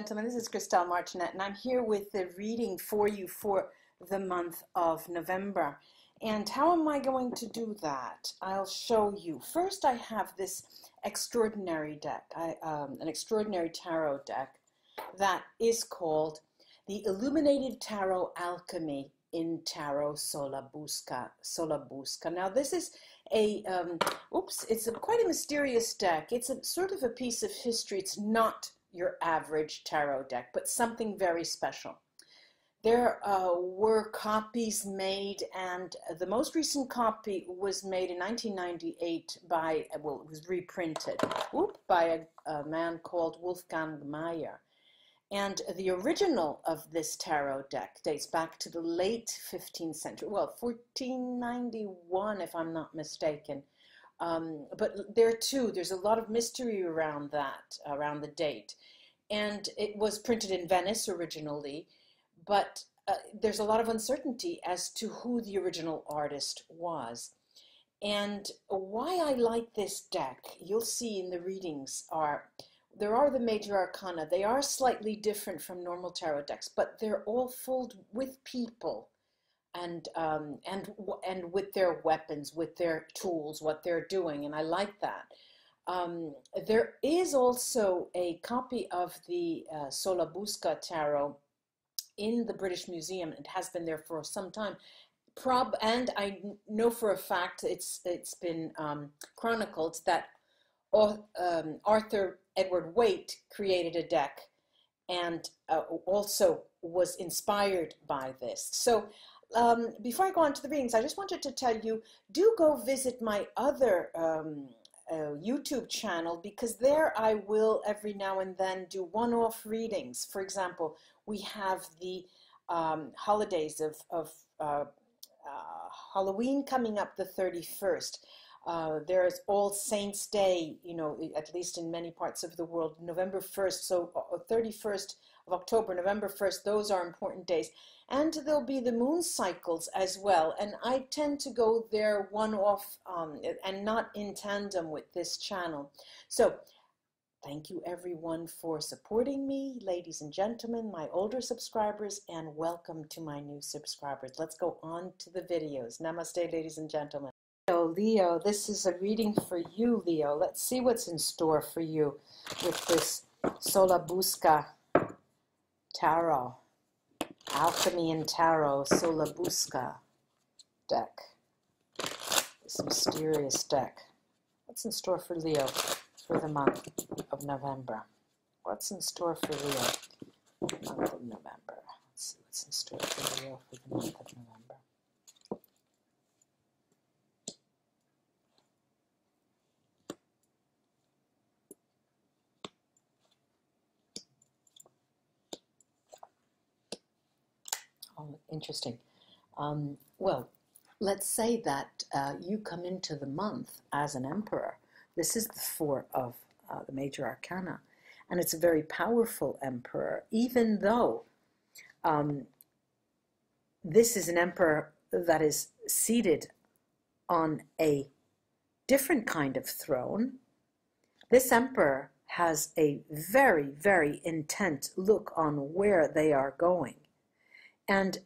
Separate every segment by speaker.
Speaker 1: gentlemen, this is Christelle Martinette, and I'm here with the reading for you for the month of November. And how am I going to do that? I'll show you. First, I have this extraordinary deck, an extraordinary tarot deck that is called the Illuminated Tarot Alchemy in Tarot Sola Busca. Now, this is it's quite a mysterious deck. It's a sort of a piece of history. It's not your average tarot deck, but something very special. There were copies made, and the most recent copy was made in 1998 by, well, it was reprinted by a man called Wolfgang Meyer. And the original of this tarot deck dates back to the late 15th century, well, 1491, if I'm not mistaken. But there's a lot of mystery around that, around the date. And it was printed in Venice originally, but there's a lot of uncertainty as to who the original artist was. And why I like this deck, you'll see in the readings, there are the major arcana. They are slightly different from normal tarot decks, but they're all filled with people and with their weapons, with their tools, what they're doing, and I like that. There is also a copy of the Sola Busca tarot in the British Museum. It has been there for some time. And I know for a fact it's been chronicled that Arthur Edward Waite created a deck and also was inspired by this. So before I go on to the readings, I just wanted to tell you, do go visit my other YouTube channel, because there I will every now and then do one-off readings. For example, we have the holidays of Halloween coming up the 31st. There's All Saints Day, you know, at least in many parts of the world, November 1st, so 31st of October, November 1st, those are important days. And there'll be the moon cycles as well, and I tend to go there one-off and not in tandem with this channel. So thank you everyone for supporting me, ladies and gentlemen, my older subscribers, and welcome to my new subscribers. Let's go on to the videos. Namaste, ladies and gentlemen. Leo, this is a reading for you, Leo. Let's see what's in store for you with this Sola Busca Tarot, Alchemy in Tarot, Sola Busca deck. This mysterious deck. What's in store for Leo for the month of November? What's in store for Leo for the month of November? Let's see what's in store for Leo for the month of November. Oh, interesting. Well, let's say that you come into the month as an emperor. This is the four of the major arcana, and it's a very powerful emperor, even though this is an emperor that is seated on a different kind of throne. This emperor has a very, very intent look on where they are going. And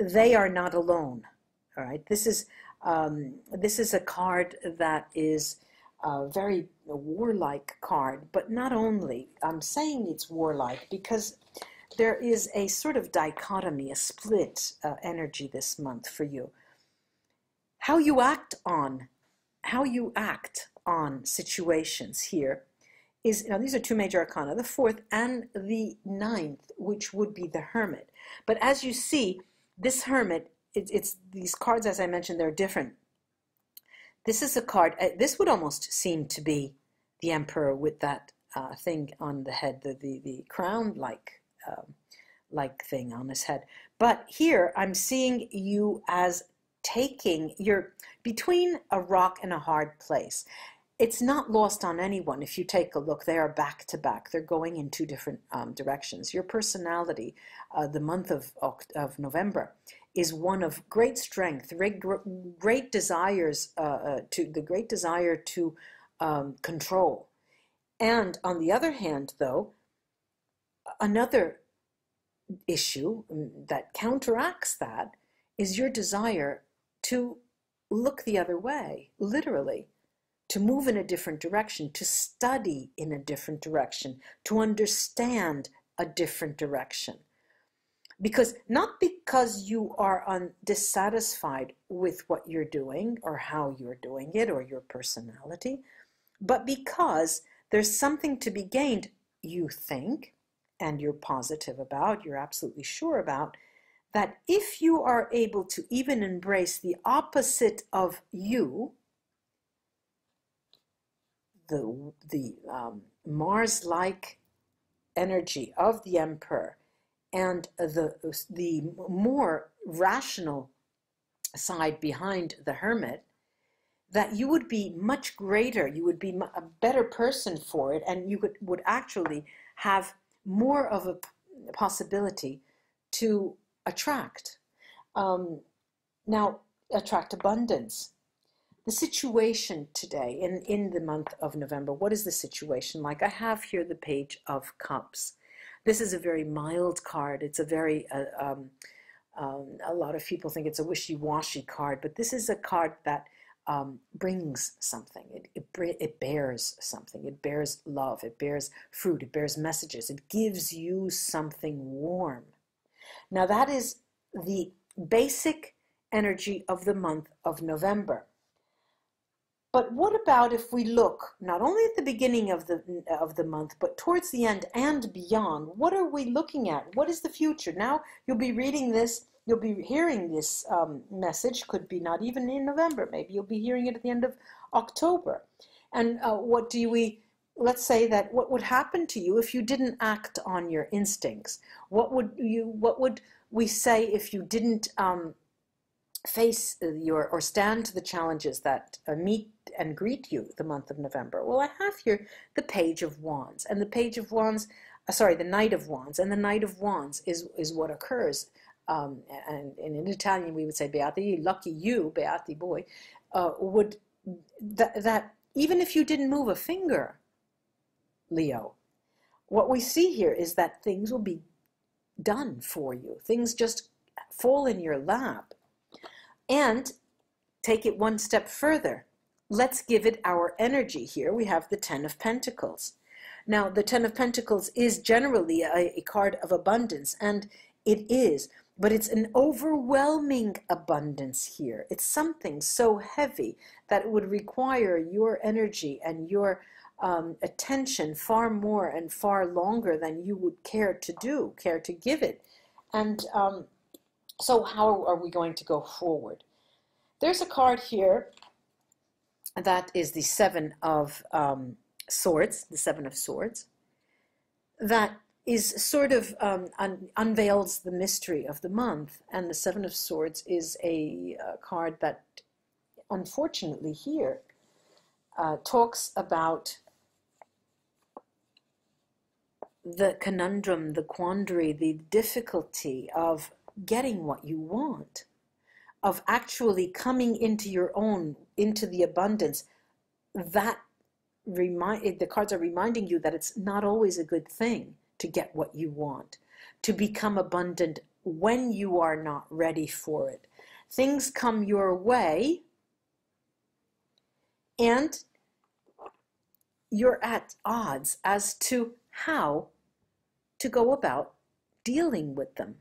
Speaker 1: they are not alone, all right? This is a card that is a very warlike card, but not only. I'm saying it's warlike because there is a sort of dichotomy, a split energy this month for you. How you act on situations here is, now these are two major arcana, the fourth and the ninth, which would be the Hermit. But as you see, this Hermit, it's these cards, as I mentioned, they're different. This is a card, this would almost seem to be the Emperor with that thing on the head, the crown-like thing on his head. But here, I'm seeing you as you're between a rock and a hard place. It's not lost on anyone. If you take a look, they are back to back. They're going in two different directions. Your personality, the month of November, is one of great strength, great desires, the great desire to control. And on the other hand, though,
Speaker 2: another issue that counteracts that is your desire to look the other way, literally, to move in a different direction, to study in a different direction, to understand a different direction. Because not because you are dissatisfied with what you're doing or how you're doing it or your personality, but because there's something to be gained, you think, and you're positive about, you're absolutely sure about, that if you are able to even embrace the opposite of you, the Mars-like energy of the Emperor, and the more rational side behind the Hermit, that you would be much greater, you would be a better person for it, and you would actually have more of a possibility to attract. Now, attract abundance. The situation today, in the month of November, what is the situation like? I have here the Page of Cups. This is a very mild card. It's a very, a lot of people think it's a wishy-washy card, but this is a card that brings something. It bears something. It bears love. It bears fruit. It bears messages. It gives you something warm. Now that is the basic energy of the month of November. But what about if we look not only at the beginning of the month, but towards the end and beyond? What are we looking at? What is the future? Now you'll be reading this, you'll be hearing this message, could be not even in November, maybe you'll be hearing it at the end of October. And let's say that what would happen to you if you didn't act on your instincts? What would we say if you didn't face or stand to the challenges that meet and greet you the month of November? Well, I have here the Page of Wands, and the Page of Wands, sorry, the Knight of Wands, and the Knight of Wands is what occurs, and in Italian we would say beati, lucky you, beati boy, that even if you didn't move a finger, Leo, what we see here is that things will be done for you. Things just fall in your lap. And take it one step further. Let's give it our energy here. We have the Ten of Pentacles. Now, the Ten of Pentacles is generally a card of abundance, and it is, but it's an overwhelming abundance here. It's something so heavy that it would require your energy and your attention far more and far longer than you would care to give it. And so how are we going to go forward? There's a card here that is the Seven of Swords, the Seven of Swords, that is sort of unveils the mystery of the month. And the Seven of Swords is a card that, unfortunately here, talks about the conundrum, the quandary, the difficulty of getting what you want, of actually coming into your own, into the abundance. That the cards are reminding you that it's not always a good thing to get what you want, to become abundant when you are not ready for it. Things come your way and you're at odds as to how to go about dealing with them.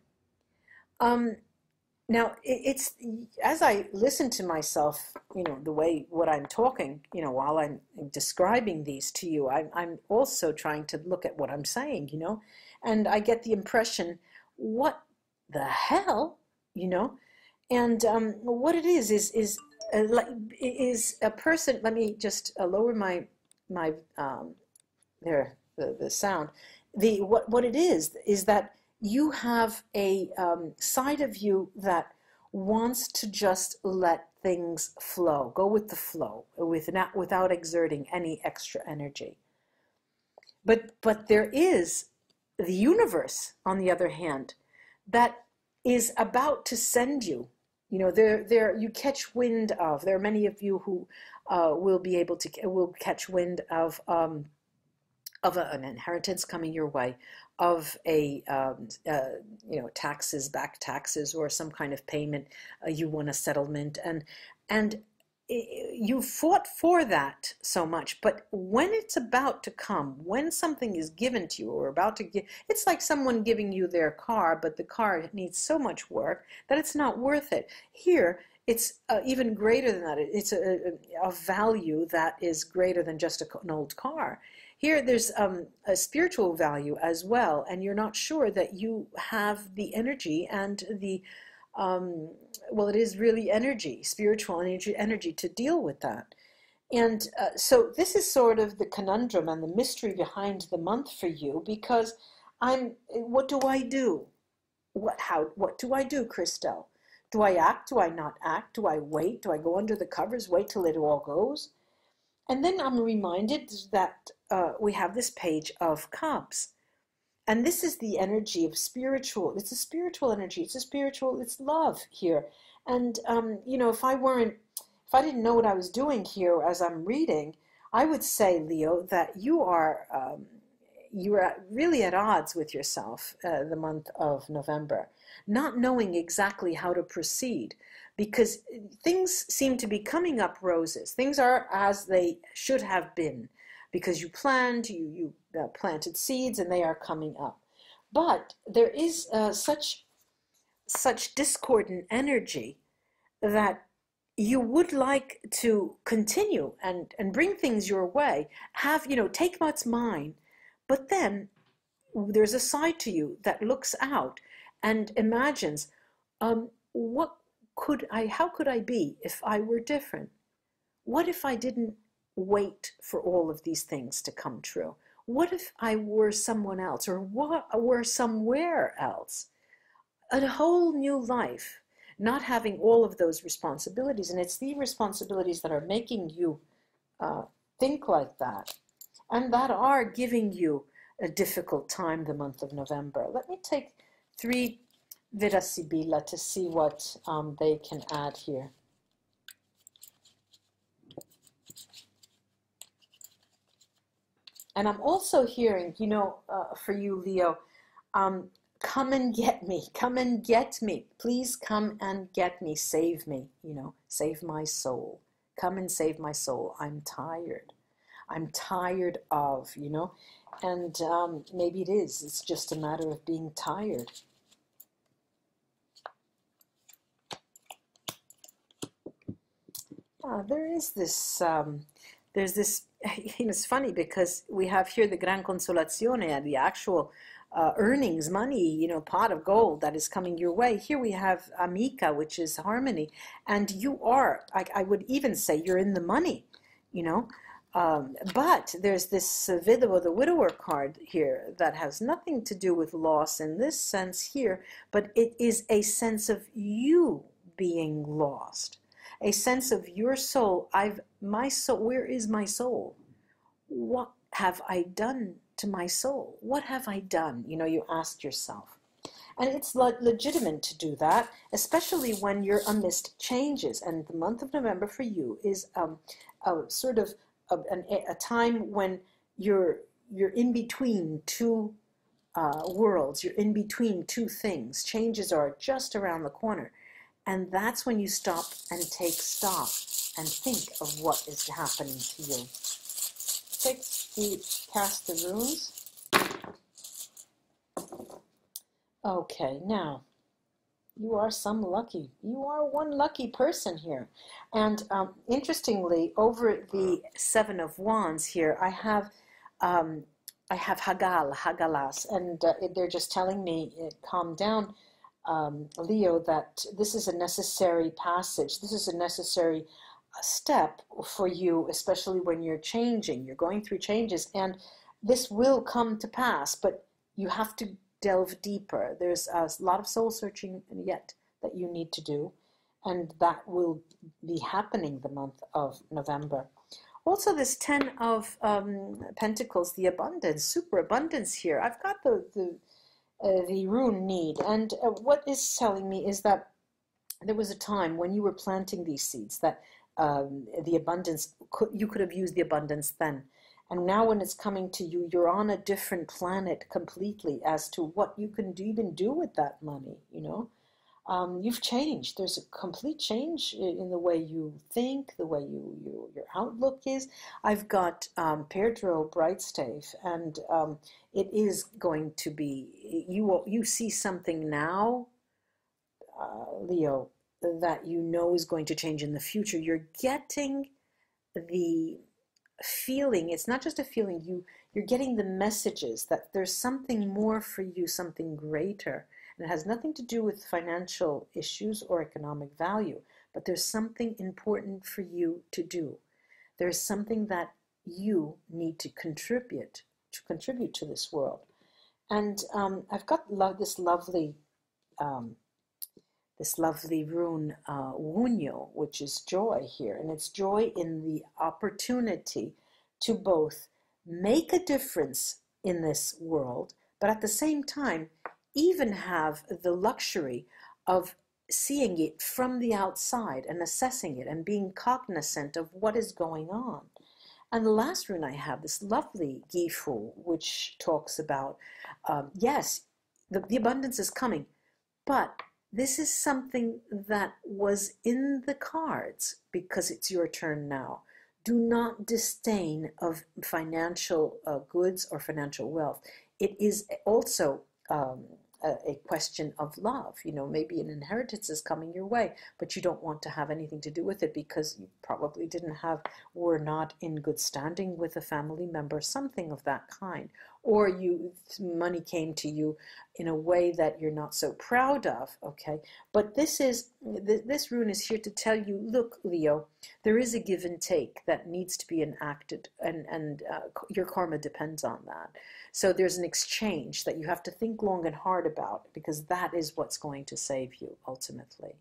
Speaker 2: Now, it's, as I listen to myself, the way what I'm talking, while I'm describing these to you, I'm also trying to look at what I'm saying, and I get the impression, what the hell, and what it is a person. Let me just lower my the sound. What it is that you have a side of you that wants to just let things flow, go with the flow, without exerting any extra energy. But there is the universe, on the other hand, that is about to send you. You catch wind of. There are many of you who will catch wind of an inheritance coming your way, of a taxes, back taxes, or some kind of payment. You want a settlement, and you fought for that so much, but when it's about to come, when something is given to you or about to give, it's like someone giving you their car, but the car needs so much work that it's not worth it. Here, it's even greater than that. It's a value that is greater than just an old car. Here, there's a spiritual value as well, and you're not sure that you have the energy and the well, it is really energy, spiritual energy to deal with that. And so this is sort of the conundrum and the mystery behind the month for you, because what do I do? What do I do, Christelle? Do I act? Do I not act? Do I wait? Do I go under the covers, wait till it all goes? And then I'm reminded that we have this page of cups. And this is the energy of spiritual. It's a spiritual energy. It's love here. And, if I didn't know what I was doing here as I'm reading, I would say, Leo, that you are really at odds with yourself the month of November, not knowing exactly how to proceed, because things seem to be coming up roses. Things are as they should have been, because you planned, you planted seeds, and they are coming up. But there is such discordant energy that you would like to continue and bring things your way, take what's mine, but then there's a side to you that looks out and imagines, how could I be if I were different? What if I didn't wait for all of these things to come true? What if I were someone else, or were somewhere else? A whole new life, not having all of those responsibilities. And it's the responsibilities that are making you think like that, and that are giving you a difficult time the month of November. Let me take 3 Vera Sibilla to see what they can add here. And I'm also hearing, for you, Leo, come and get me. Come and get me. Please come and get me. Save me, save my soul. Come and save my soul. I'm tired. I'm tired of, and maybe it is. It's just a matter of being tired. There is this, there's this, it's funny because we have here the Gran Consolazione, the actual earnings, money, pot of gold that is coming your way. Here we have Amica, which is harmony, and you are, I would even say you're in the money, but there's this Vidovo, the widower card here that has nothing to do with loss in this sense here, but it is a sense of you being lost. A sense of your soul. My soul, where is my soul? What have I done to my soul? What have I done? You ask yourself. And it's legitimate to do that, especially when you're amidst changes. And the month of November for you is a sort of a time when you're in between two worlds. You're in between two things. Changes are just around the corner. And that's when you stop and take stock and think of what is happening to you. Cast the runes. Okay, now, you are one lucky person here. And interestingly, over the 7 of Wands here, I have Hagalas, and they're just telling me, calm down, Leo, that this is a necessary passage. This is a necessary step for you, especially when you're changing. You're going through changes, and this will come to pass, but you have to delve deeper. There's a lot of soul searching yet that you need to do, and that will be happening the month of November. Also, this 10 of Pentacles, the abundance, superabundance here. I've got the rune need, and what is telling me is that there was a time when you were planting these seeds that the abundance, you could have used the abundance then, And now when it's coming to you, you're on a different planet completely as to what you can even do with that money, you know. You've changed. There's a complete change in the way you think, the way your outlook is. I've got Pedro Brightstave, and it is going to be, you see something now, Leo, that you know is going to change in the future. You're getting the feeling, it's not just a feeling, you're getting the messages that there's something more for you, something greater. And it has nothing to do with financial issues or economic value, but there's something important for you to do. There's something that you need to contribute to this world. And I've got this lovely rune, Wunyo, which is joy here. And it's joy in the opportunity to both make a difference in this world, but at the same time, even have the luxury of seeing it from the outside and assessing it and being cognizant of what is going on. And the last rune I have, this lovely Gifu, which talks about, yes, the abundance is coming, but this is something that was in the cards because it's your turn now. Do not disdain of financial goods or financial wealth. It is also a question of love. You know, maybe an inheritance is coming your way, but you don't want to have anything to do with it because you probably were not in good standing with a family member, something of that kind. Or money came to you in a way that you're not so proud of, okay? But this rune is here to tell you, look, Leo, there is a give and take that needs to be enacted, and your karma depends on that. So there's an exchange that you have to think long and hard about, because that is what's going to save you ultimately.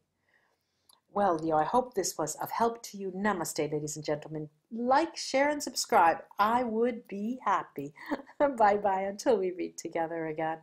Speaker 2: Well, Leo, I hope this was of help to you. Namaste, ladies and gentlemen. Like, share, and subscribe. I would be happy. Bye-bye until we read together again.